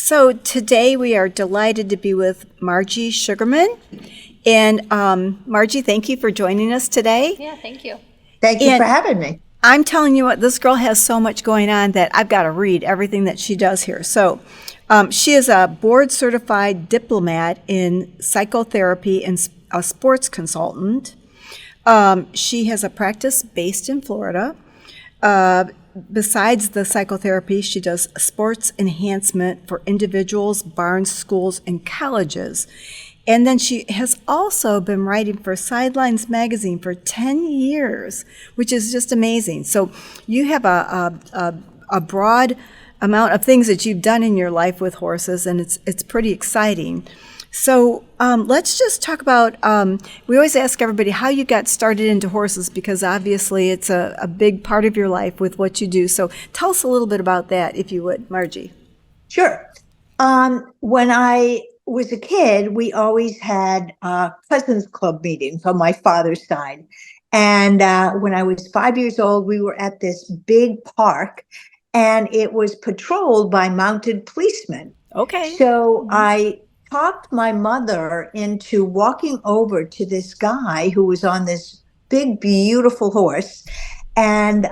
So today we are delighted to be with Margie Sugarman. And Margie, thank you for joining us today. Yeah, thank you. Thank you for having me. I'm telling you what, this girl has so much going on that I've got to read everything that she does here. So she is a board-certified diplomat in psychotherapy and a sports consultant. She has a practice based in Florida. Besides the psychotherapy, she does sports enhancement for individuals, barns, schools, and colleges. And then she has also been writing for Sidelines magazine for 10 years, which is just amazing. So you have a broad amount of things that you've done in your life with horses, and it's pretty exciting. So let's just talk about, we always ask everybody how you got started into horses, because obviously it's a big part of your life with what you do. So tell us a little bit about that, if you would, Margie. Sure. When I was a kid, we always had cousins club meetings on my father's side. And when I was 5 years old, we were at this big park, and it was patrolled by mounted policemen. Okay. So I talked my mother into walking over to this guy who was on this big, beautiful horse. And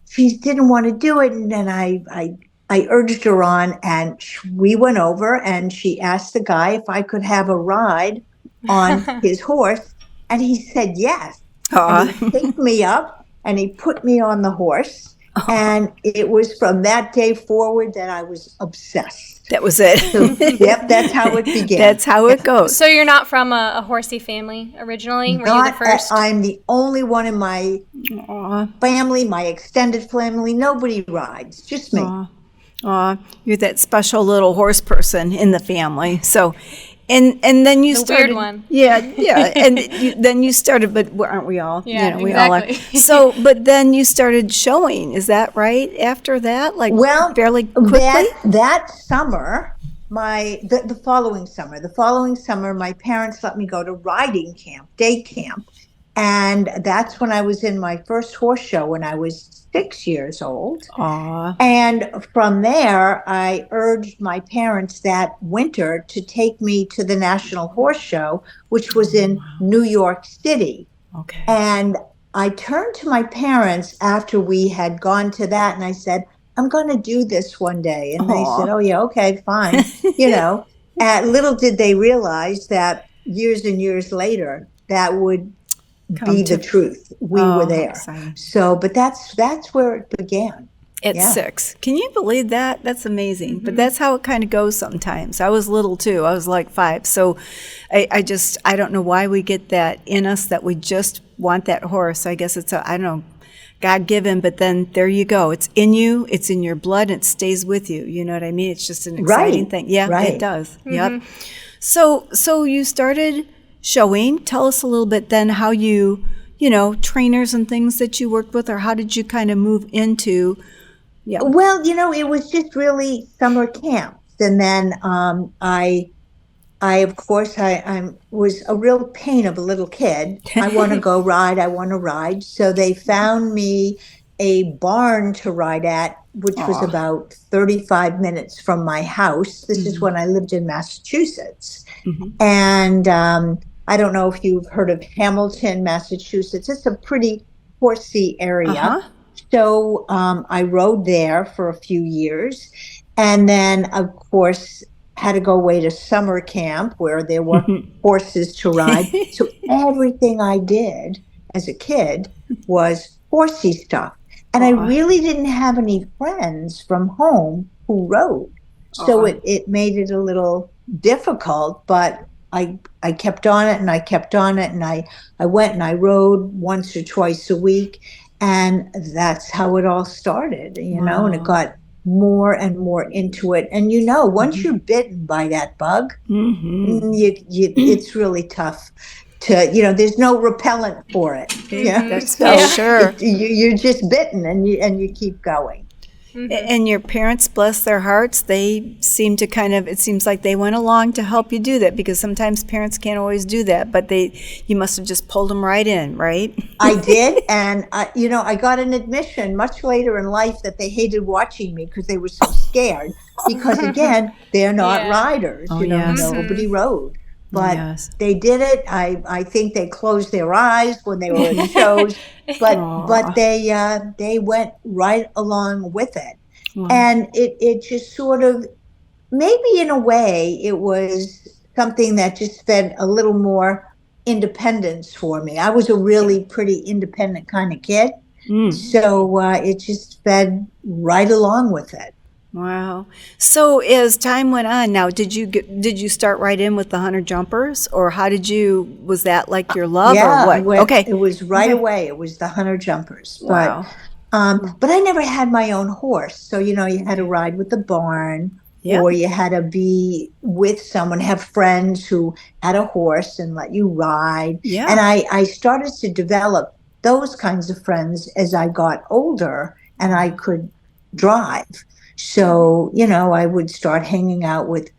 she didn't want to do it. And then I urged her on, and we went over, and she asked the guy if I could have a ride on his horse. And he said yes. And he picked me up, and he put me on the horse. And it was from that day forward that I was obsessed. That was it. So, yep, that's how it began. That's how it goes. So you're not from a horsey family originally? Were you the first? I'm the only one in my family, my extended family. Nobody rides, just me. You're that special little horse person in the family. So, and then you started. Weird one. Yeah, and then you started, but aren't we all? Yeah, we exactly. all are. So, but then you started showing. Is that right? After that, fairly quickly. That summer, the following summer, my parents let me go to riding camp, day camp. And that's when I was in my first horse show when I was 6 years old. Aww. And from there, I urged my parents that winter to take me to the National Horse Show, which was in New York City. Okay. And I turned to my parents after we had gone to that, and I said, I'm going to do this one day. And they said, oh, yeah, okay, fine. Little did they realize that years and years later, that would be the truth. We were there. Exciting. So, but that's where it began. At 6. Can you believe that? That's amazing. Mm-hmm. But that's how it kind of goes sometimes. I was little too. I was like 5. So I don't know why we get that in us that we just want that horse. I guess it's God-given, but then there you go. It's in you. It's in your blood. And it stays with you. You know what I mean? It's just an exciting thing. Yeah, it does. Mm-hmm. Yep. So you started showing. Tell us a little bit then how you trainers and things that you worked with, or how did you kind of move into? Yeah. Well, it was just really summer camps, and then I of course I was a real pain of a little kid. I want to go ride. I want to ride. So they found me a barn to ride at, which was about 35 minutes from my house. This is when I lived in Massachusetts, and I don't know if you've heard of Hamilton, Massachusetts. It's a pretty horsey area. So I rode there for a few years, and then, of course, had to go away to summer camp where there were horses to ride. So everything I did as a kid was horsey stuff. And I really didn't have any friends from home who rode. So it made it a little difficult, but I kept on it, and I kept on it, and I went and I rode once or twice a week, and that's how it all started, and it got more and more into it. And once you're bitten by that bug, it's really tough to, there's no repellent for it. That's so sure. You're just bitten, and you keep going. And your parents, bless their hearts, they seem to it seems like they went along to help you do that, because sometimes parents can't always do that, but you must have just pulled them right in, right? I did. And, I got an admission much later in life that they hated watching me because they were so scared. because again, they're not Yeah. riders, Oh, yes. nobody rode. But Yes. they did it. I think they closed their eyes when they were at shows, but Aw. they went right along with it. Wow. And it just sort of, maybe in a way, it was something that just fed a little more independence for me. I was a really pretty independent kind of kid. So it just fed right along with it. Wow. So as time went on, now did you start right in with the 100 jumpers, or was that like your love, Yeah, or what? Okay. it was right Okay. away. It was the 100 jumpers. Wow. But I never had my own horse. So, you had to ride with the barn, Yep. or you had to be with someone, have friends who had a horse and let you ride. Yeah. And I started to develop those kinds of friends as I got older and I could drive. So, I would start hanging out with,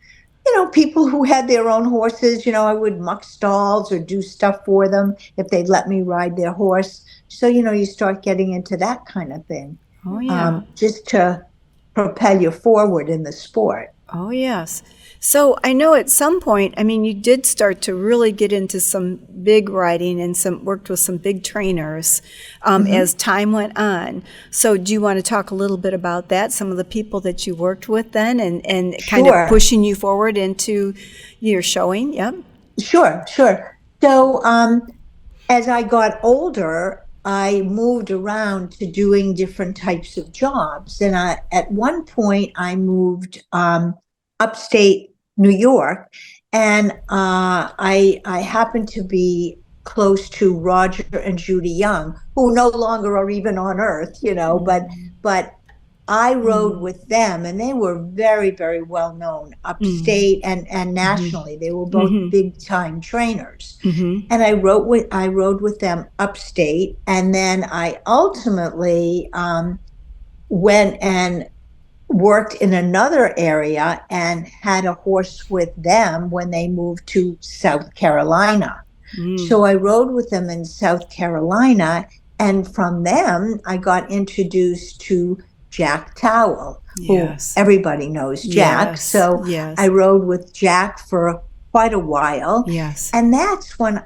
people who had their own horses. I would muck stalls or do stuff for them if they'd let me ride their horse. So, you start getting into that kind of thing. Oh, yeah. Just to propel you forward in the sport. Oh, yes. So I know at some point, you did start to really get into some big riding and worked with some big trainers as time went on. So do you want to talk a little bit about that, some of the people that you worked with then and kind Sure. of pushing you forward into your showing? Yep. Sure. So as I got older, I moved around to doing different types of jobs. And at one point, I moved upstate New York, and I happened to be close to Roger and Judy Young, who no longer are even on Earth, but I rode with them, and they were very, very well known upstate and nationally. They were both big time trainers, and I rode with them upstate, and then I ultimately went and worked in another area and had a horse with them when they moved to South Carolina. So I rode with them in South Carolina, and from them I got introduced to Jack Towell, who everybody knows Jack. So I rode with Jack for quite a while. Yes. And that's when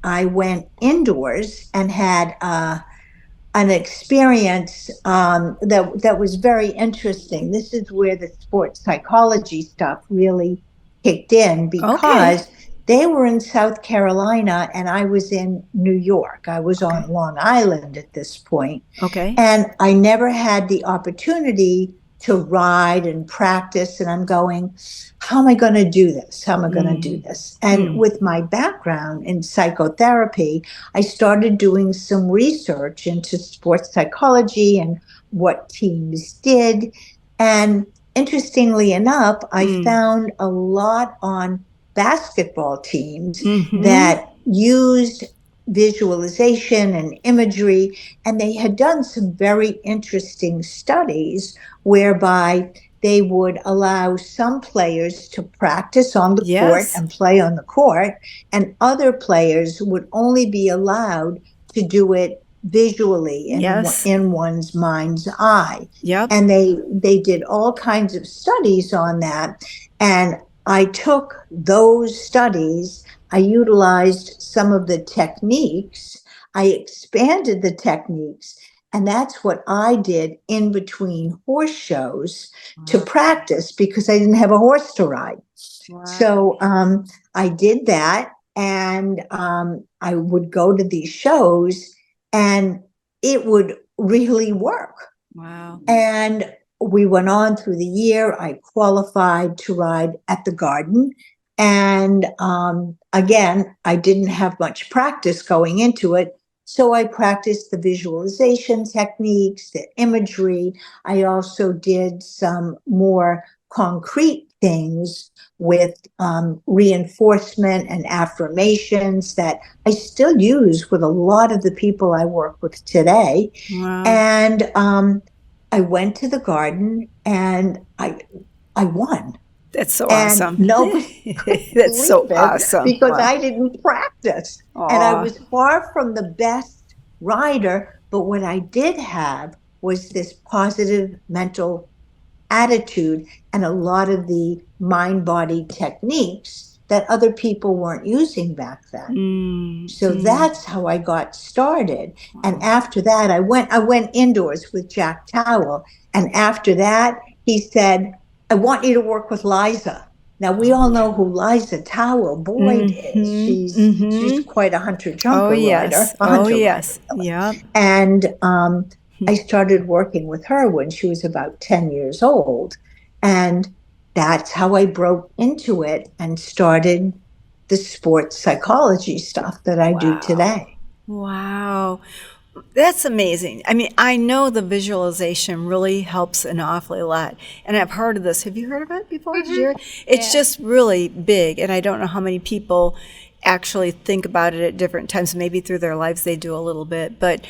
I went indoors and had an experience that was very interesting. This is where the sports psychology stuff really kicked in, because they were in South Carolina and I was in New York. I was on Long Island at this point. Okay. And I never had the opportunity to ride and practice. And I'm going, how am I going to do this? How am I going to do this? And with my background in psychotherapy, I started doing some research into sports psychology and what teams did. And interestingly enough, I found a lot on basketball teams that used visualization and imagery, and they had done some very interesting studies whereby they would allow some players to practice on the court and play on the court, and other players would only be allowed to do it visually in one's mind's eye. And they did all kinds of studies on that, and I took those studies, I utilized some of the techniques, I expanded the techniques, and that's what I did in between horse shows to practice, because I didn't have a horse to ride. So I did that, and I would go to these shows, and it would really work. Wow. And we went on through the year. I qualified to ride at the Garden. And again, I didn't have much practice going into it. So I practiced the visualization techniques, the imagery. I also did some more concrete things with reinforcement and affirmations that I still use with a lot of the people I work with today. Wow. And I went to the Garden and I won. That's so and awesome. Nobody That's so awesome. because Wow. I didn't practice. Aw. And I was far from the best rider, but what I did have was this positive mental attitude and a lot of the mind-body techniques that other people weren't using back then. So that's how I got started. And after that, I went indoors with Jack Towell. And after that, he said, I want you to work with Liza. Now, we all know who Liza Towell Boyd is. She's quite a hunter-jumper rider. Yeah. And I started working with her when she was about 10 years old. And that's how I broke into it and started the sports psychology stuff that I do today. Wow. That's amazing. I mean, I know the visualization really helps an awfully lot. And I've heard of this. Have you heard of it before? It's just really big. And I don't know how many people actually think about it at different times. Maybe through their lives they do a little bit. But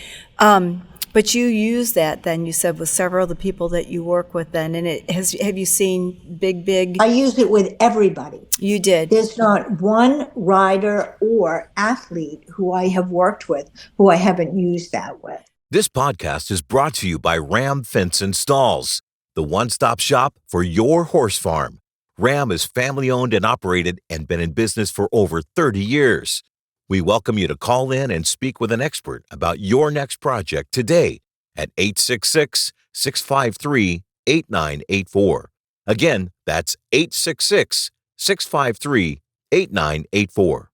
you use that then, you said, with several of the people that you work with then. And have you seen big? I use it with everybody. You did. There's not one rider or athlete who I have worked with who I haven't used that with. This podcast is brought to you by Ram Fence and Stalls, the one-stop shop for your horse farm. Ram is family-owned and operated and been in business for over 30 years. We welcome you to call in and speak with an expert about your next project today at 866-653-8984. Again, that's 866-653-8984.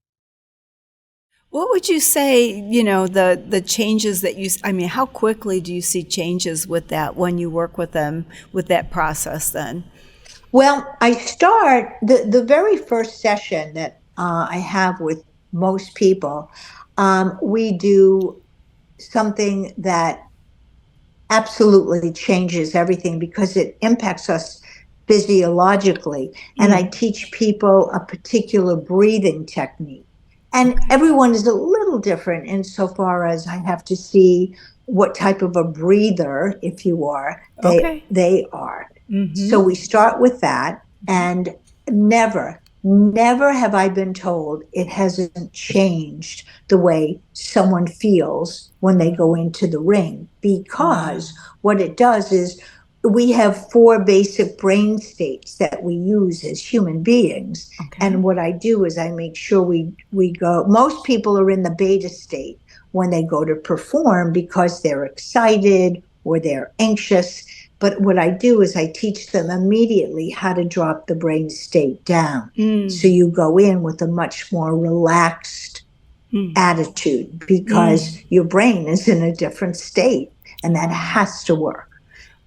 What would you say, the changes that how quickly do you see changes with that when you work with them with that process then? Well, I start the very first session that I have with most people, we do something that absolutely changes everything because it impacts us physiologically. And I teach people a particular breathing technique. And everyone is a little different insofar as I have to see what type of a breather, if you are, they are. So we start with that, and never have I been told it hasn't changed the way someone feels when they go into the ring, because what it does is we have 4 basic brain states that we use as human beings. And what I do is I make sure we go, most people are in the beta state when they go to perform because they're excited or they're anxious. But what I do is I teach them immediately how to drop the brain state down. So you go in with a much more relaxed attitude because your brain is in a different state, and that has to work.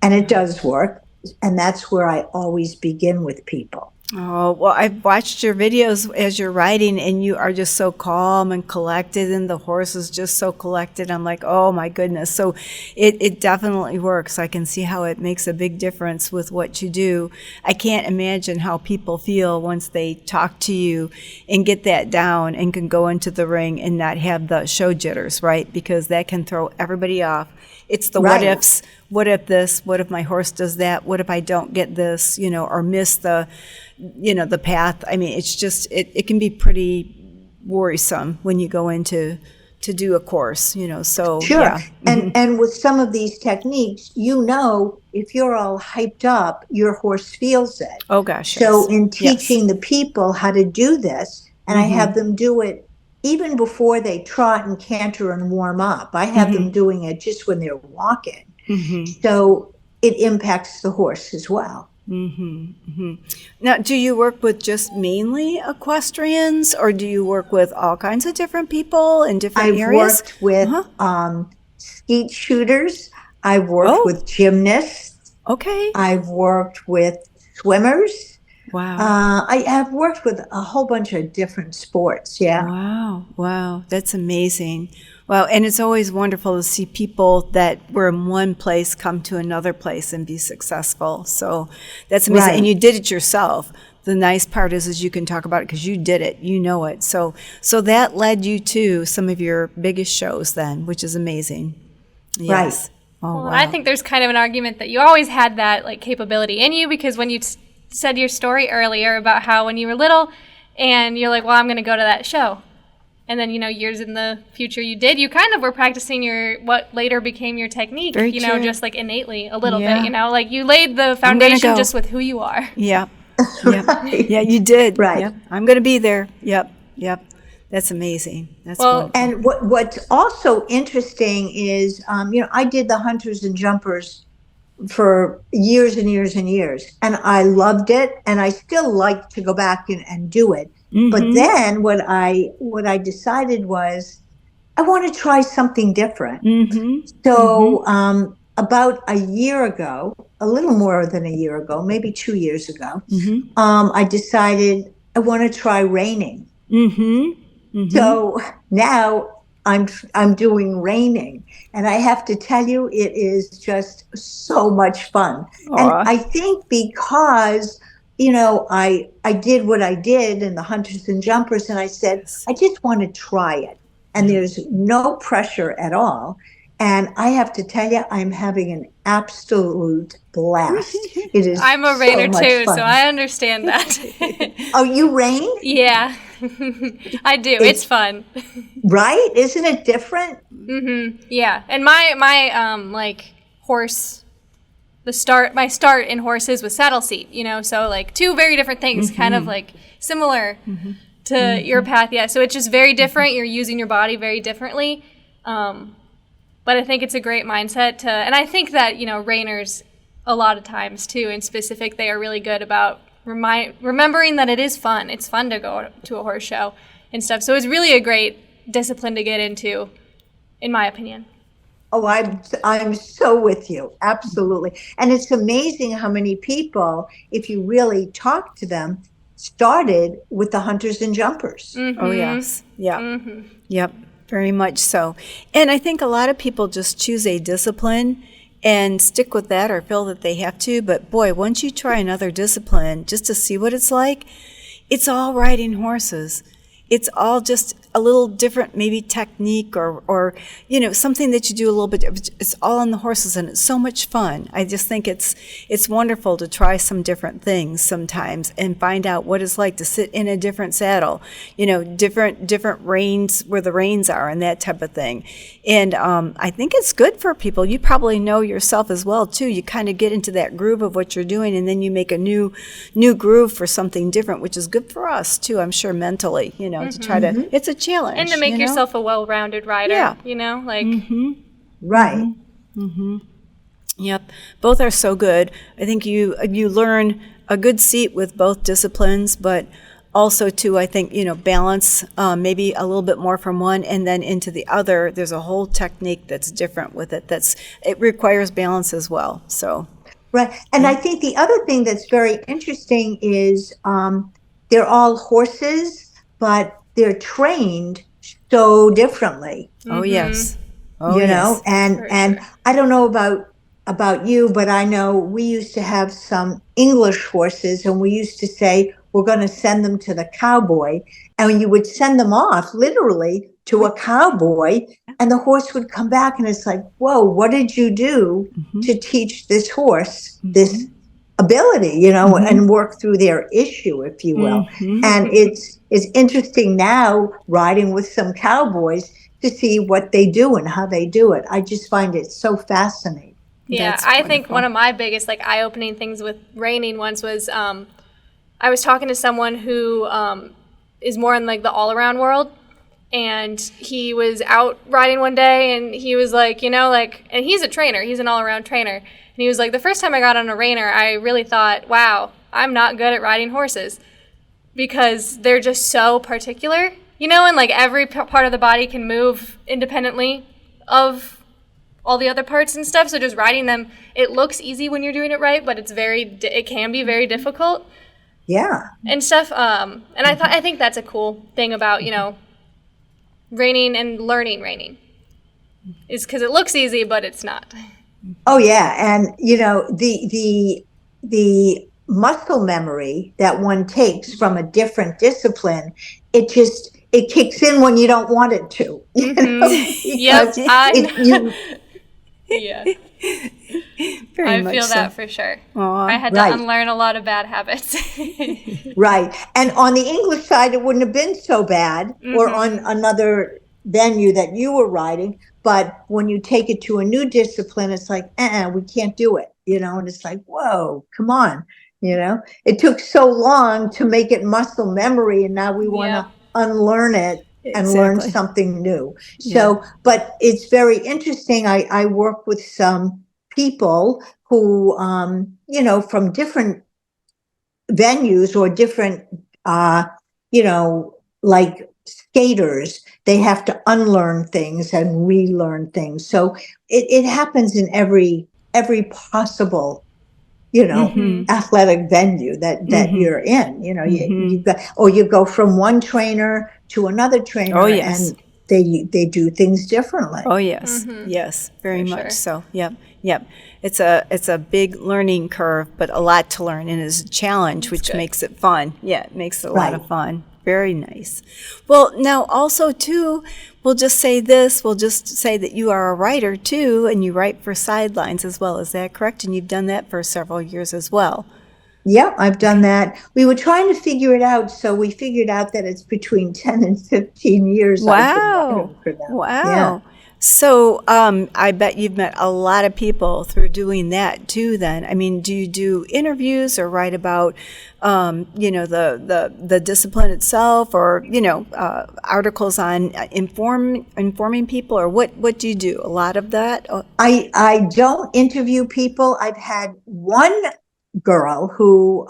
And it does work. And that's where I always begin with people. Oh, well, I've watched your videos as you're riding, and you are just so calm and collected, and the horse is just so collected. I'm like, oh my goodness. So it definitely works. I can see how it makes a big difference with what you do. I can't imagine how people feel once they talk to you and get that down and can go into the ring and not have the show jitters, right? Because that can throw everybody off. It's the what ifs. What if this? What if my horse does that? What if I don't get this, or miss the path? I mean, it's just, it can be pretty worrisome when you go into to do a course, so. Sure. Yeah. And with some of these techniques, if you're all hyped up, your horse feels it. Oh gosh. So yes. in teaching the people how to do this, and I have them do it even before they trot and canter and warm up. I have them doing it just when they're walking. So it impacts the horse as well. Now, do you work with just mainly equestrians, or do you work with all kinds of different people in different areas? I've worked with skeet shooters. I've worked with gymnasts. Okay. I've worked with swimmers. Wow. I have worked with a whole bunch of different sports. Yeah. Wow. That's amazing. Wow. And it's always wonderful to see people that were in one place come to another place and be successful. So that's amazing. Right. And you did it yourself. The nice part is you can talk about it because you did it. You know it. So that led you to some of your biggest shows then, which is amazing. Yes. Right. Oh, well, wow. I think there's kind of an argument that you always had that capability in you, because when you said your story earlier about how when you were little and you're like, well, I'm going to go to that show. and then, years in the future you kind of were practicing what later became your technique, Very true. just like innately a little Yeah. bit, like you laid the foundation just with who you are. Yeah. Yep. Yeah, you did. Right. Yep. I'm going to be there. Yep. That's amazing. That's wonderful. And what's also interesting is, I did the hunters and jumpers for years and years and years, and I loved it, and I still like to go back and do it. Mm-hmm. But then what I decided was I want to try something different. Mm-hmm. So about a year ago, a little more than a year ago, maybe 2 years ago, I decided I want to try reining. Mm-hmm. Mm-hmm. So now I'm doing reining, and I have to tell you, it is just so much fun. Aw. And I think because I did what I did in the hunters and jumpers, and I said I just want to try it, and there's no pressure at all. And I have to tell you, I'm having an absolute blast. It is. I'm a reiner so too, fun. so I understand that. Oh, you rein? Yeah, I do. It's fun. Right? Isn't it different? Yeah, and my horse, my start in horses was saddle seat. So like two very different things, kind of like similar to your path. Yeah, so it's just very different. You're using your body very differently. But I think it's a great mindset and I think that, reiners a lot of times too, in specific, they are really good about remembering that it is fun. It's fun to go to a horse show and stuff. So it's really a great discipline to get into, in my opinion. Oh, I'm so with you. Absolutely. And it's amazing how many people, if you really talk to them, started with the hunters and jumpers. Mm-hmm. Oh, yes. Yeah. Mm-hmm. Yep. Very much so. And I think a lot of people just choose a discipline and stick with that or feel that they have to. But boy, once you try another discipline just to see what it's like, it's all riding horses. It's all just a little different, maybe technique or something that you do a little bit. It's all on the horses, and it's so much fun. I just think it's wonderful to try some different things sometimes and find out what it's like to sit in a different saddle, different reins where the reins are and that type of thing. And I think it's good for people. You probably know yourself as well too. You kind of get into that groove of what you're doing, and then you make a new groove for something different, which is good for us too. I'm sure mentally, to try to. It's a challenge. And to make yourself a well-rounded rider, Yeah. Right. Yep. Both are so good. I think you learn a good seat with both disciplines, but also too, I think, balance maybe a little bit more from one and then into the other. There's a whole technique that's different with it. It requires balance as well. So. Right. And I think the other thing that's very interesting is they're all horses, but they're trained so differently. Oh, yes. And I don't know about you, but I know we used to have some English horses, and we used to say, we're going to send them to the cowboy. And you would send them off literally to a cowboy, and the horse would come back, and it's like, whoa, what did you do to teach this horse this ability, and work through their issue, if you will. And it's interesting now riding with some cowboys to see what they do and how they do it. I just find it so fascinating. Yeah, That's I think wonderful. one of my biggest eye-opening things with reining once was I was talking to someone who is more in the all-around world, and he was out riding one day, and he was and he's a trainer, he's an all-around trainer, and he was like, the first time I got on a reiner, I really thought, wow, I'm not good at riding horses, because they're just so particular, and every part of the body can move independently of all the other parts and stuff. So just riding them, it looks easy when you're doing it right, but it can be very difficult. Yeah. And stuff. And I think that's a cool thing about, reining and learning reining, is because it looks easy, but it's not. Oh yeah. And the muscle memory that one takes from a different discipline, it kicks in when you don't want it to. Yep. Yeah. Very I much feel so. that for sure. Aw. I had to Right. unlearn a lot of bad habits. Right. And on the English side, it wouldn't have been so bad, or on another venue that you were riding. But when you take it to a new discipline, it's like, we can't do it, and it's like, whoa, come on. It took so long to make it muscle memory, and now we want Yep. to unlearn it and learn Exactly. something new. Yeah. So, but it's very interesting. I work with some people who, from different venues or different, like skaters, they have to unlearn things and relearn things. So it happens in every possible, athletic venue that you're in. You go, or you go from one trainer to another trainer, Oh, yes. and they do things differently. Oh, yes. Yes, very For much sure. so. Yep. It's a big learning curve, but a lot to learn, and it's a challenge, which good. makes it fun. Yeah, it makes it a lot of Right. fun. Very nice. Well, now also too, we'll just say that you are a writer too, and you write for Sidelines as well. Is that correct? And you've done that for several years as well. Yeah, I've done that. We were trying to figure it out, so we figured out that it's between 10 and 15 years I've been Wow. writing for them. Wow. Yeah. So I bet you've met a lot of people through doing that too then. I mean, do you do interviews or write about, the discipline itself, or, articles on informing people, or what do you do? A lot of that? I don't interview people. I've had one girl who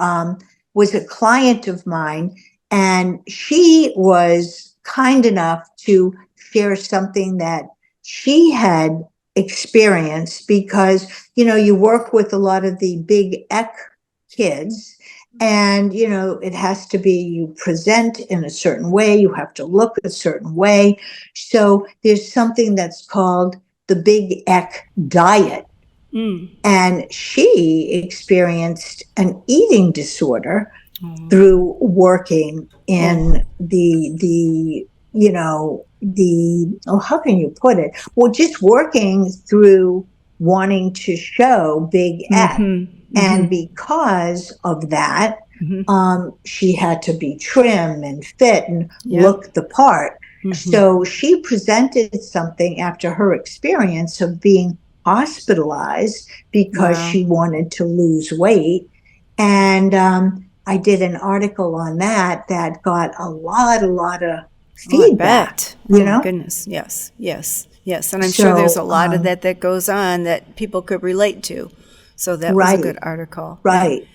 was a client of mine, and she was kind enough to share something that she had experienced, because you work with a lot of the big kids, and it has to be, you present in a certain way, you have to look a certain way. So there's something that's called the big diet. And she experienced an eating disorder through working in how can you put it? Well, just working through wanting to show big X. And because of that, she had to be trim and fit and look the part. So she presented something after her experience of being hospitalized because she wanted to lose weight. And I did an article on that got a lot of feedback. Oh, my goodness. Yes. And I'm sure there's a lot of that goes on that people could relate to. So that was a good article. Right.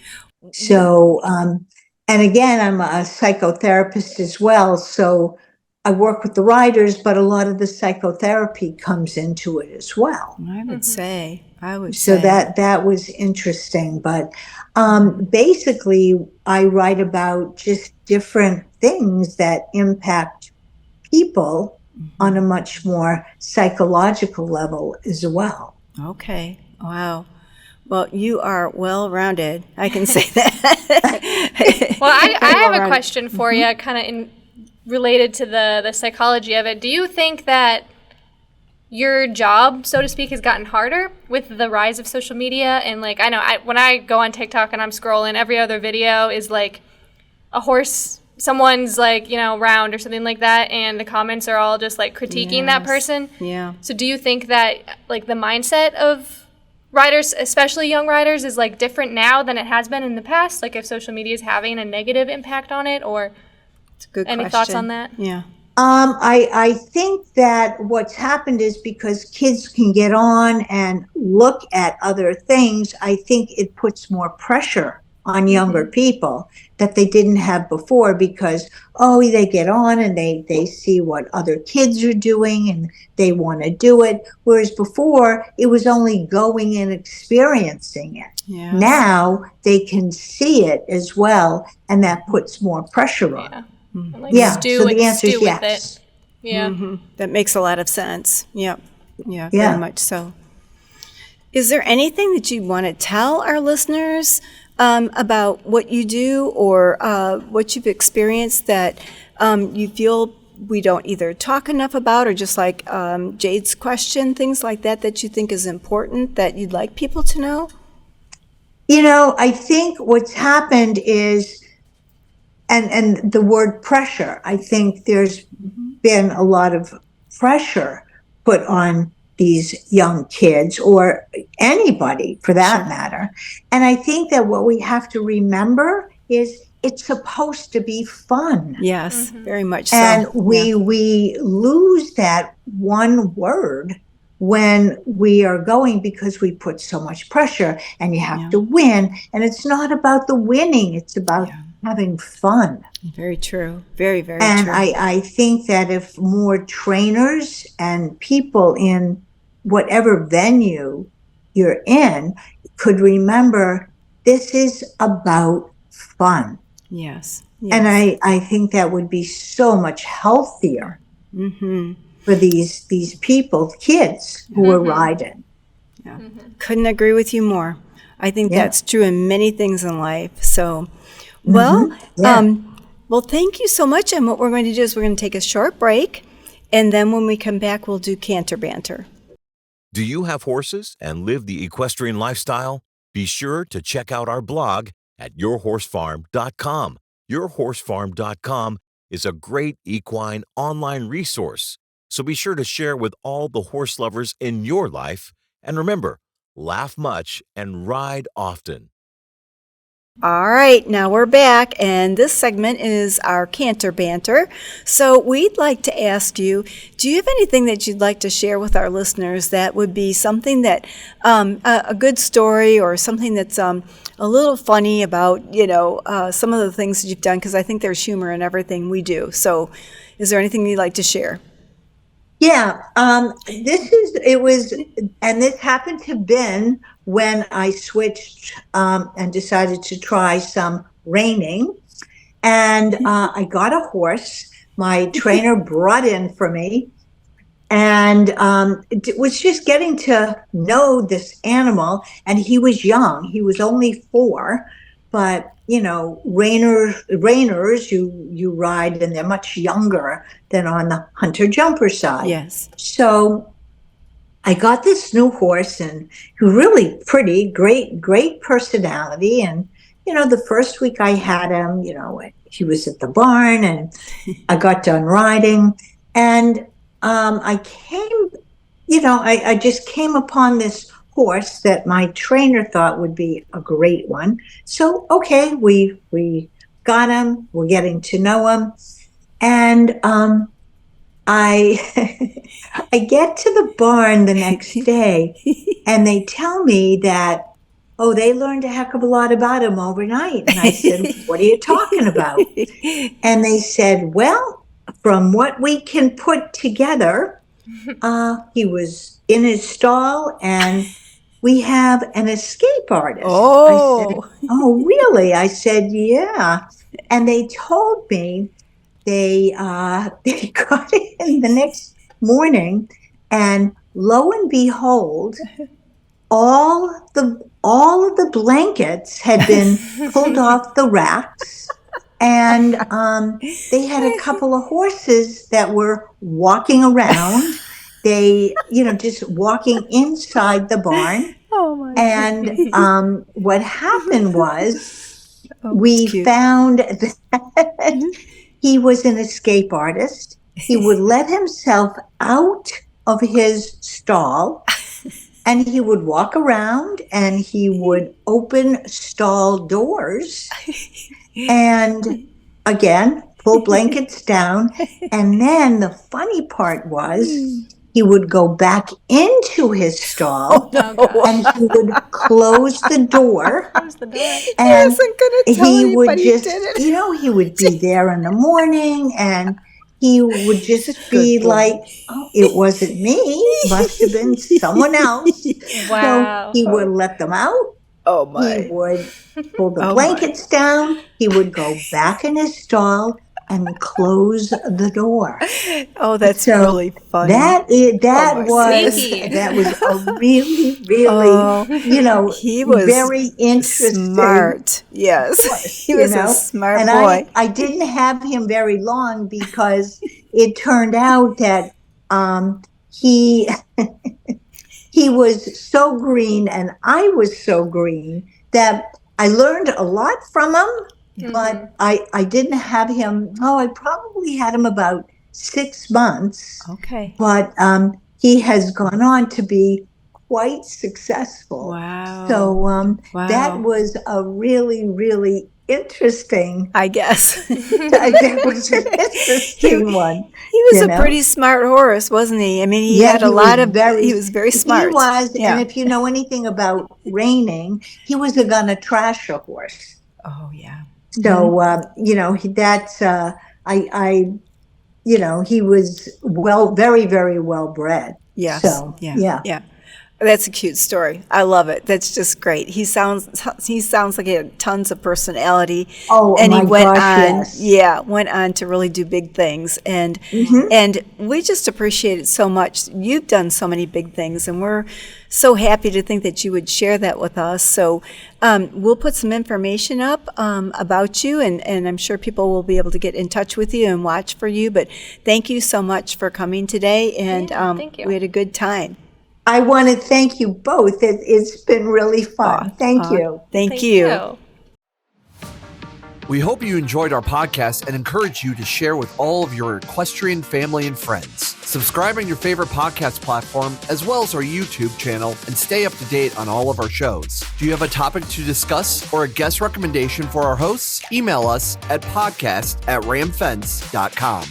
So, and again, I'm a psychotherapist as well. So I work with the writers, but a lot of the psychotherapy comes into it as well. I would say. So that was interesting. But basically, I write about just different things that impact people on a much more psychological level as well. Okay. Wow. Well, you are well-rounded. I can say that. Well, I have a question for you, kind of related to the psychology of it. Do you think that your job, so to speak, has gotten harder with the rise of social media? And like, I know when I go on TikTok and I'm scrolling, every other video is like a horse, someone's like, round or something like that, and the comments are all just like critiquing that person. Yeah. So do you think that like the mindset of riders, especially young riders, is like different now than it has been in the past? Like if social media is having a negative impact on it, or It's a good any question. thoughts on that? Yeah. I think that what's happened is because kids can get on and look at other things, I think it puts more pressure on younger people that they didn't have before, because, they get on and they see what other kids are doing and they want to do it. Whereas before, it was only going and experiencing it. Yes. Now they can see it as well, and that puts more pressure on them. And, like, So the answer is stew with yes. it. Yeah. That makes a lot of sense. Yep. Yeah, Yeah. very much so. Is there anything that you want to tell our listeners about what you do, or what you've experienced that you feel we don't either talk enough about, or just like Jade's question, things like that you think is important that you'd like people to know? I think what's happened is, and the word pressure, I think there's been a lot of pressure put on these young kids, or anybody for that matter. And I think that what we have to remember is it's supposed to be fun. Yes, very much so. And we lose that one word when we are going, because we put so much pressure, and you have to win. And it's not about the winning, it's about having fun. Very true. Very, very and true. And I think that if more trainers and people in whatever venue you're in could remember, this is about fun. Yes. And I think that would be so much healthier for these people, kids who are riding. Yeah. Couldn't agree with you more. I think that's true in many things in life. So, well, thank you so much. And what we're going to do is we're going to take a short break. And then when we come back, we'll do Canter Banter. Do you have horses and live the equestrian lifestyle? Be sure to check out our blog at yourhorsefarm.com. Yourhorsefarm.com is a great equine online resource. So be sure to share with all the horse lovers in your life. And remember, laugh much and ride often. All right, now we're back, and this segment is our Canter Banter. So we'd like to ask you, do you have anything that you'd like to share with our listeners that would be something that, a good story, or something that's a little funny about, some of the things that you've done? Because I think there's humor in everything we do. So is there anything you'd like to share? Yeah, this happened to been when I switched and decided to try some reining. And I got a horse my trainer brought in for me, and was just getting to know this animal. And he was young. He was only 4, but reiners, you ride, and they're much younger than on the hunter jumper side. Yes. So I got this new horse, and he was really pretty, great personality. And, the first week I had him, he was at the barn, and I got done riding, and I just came upon this horse that my trainer thought would be a great one. So, okay, we got him, we're getting to know him. And I I get to the barn the next day, and they tell me that, they learned a heck of a lot about him overnight. And I said, what are you talking about? And they said, well, from what we can put together, he was in his stall, and we have an escape artist. Oh. I said, oh, really? I said, yeah. And they told me they got in the next morning, and lo and behold, all of the blankets had been pulled off the racks, and they had a couple of horses that were walking around. They, just walking inside the barn. Oh my And what happened was, we found that he was an escape artist. He would let himself out of his stall, and he would walk around, and he would open stall doors, and again, pull blankets down. And then the funny part was, he would go back into his stall, and he would close the door. And he wasn't going to tell he would anybody just, he did it. he would be there in the morning, and he would just be boy. like, oh, it wasn't me. Must have been someone else. Wow. So he would let them out. Oh my. He would pull the blankets down. He would go back in his stall, and close the door. Oh, that's So really funny. That my was Sneaky. that was a really, Oh, he was very interesting. smart. Yes, he was a smart and boy. I didn't have him very long because it turned out that he he was so green and I was so green that I learned a lot from him, but I didn't have him. I probably had him about 6 months. Okay. But he has gone on to be quite successful. Wow. So Wow. that was a really, really interesting. I guess. That was an interesting one. He was a pretty smart horse, wasn't he? I mean, he had a lot of. He was very smart. He was, and if you know anything about reining, he was gonna trash a horse. Oh yeah. So that's he was very, very well bred. Yes. So, yeah. That's a cute story. I love it. That's just great. He sounds like he had tons of personality. Oh, and my he went gosh, on, yes. went on to really do big things. And we just appreciate it so much. You've done so many big things, and we're so happy to think that you would share that with us. So we'll put some information up about you, and I'm sure people will be able to get in touch with you and watch for you. But thank you so much for coming today, and thank you. we had a good time. I want to thank you both. It's been really fun. Thank you. Thank you. We hope you enjoyed our podcast and encourage you to share with all of your equestrian family and friends. Subscribe on your favorite podcast platform as well as our YouTube channel and stay up to date on all of our shows. Do you have a topic to discuss or a guest recommendation for our hosts? Email us at podcast@ramfence.com.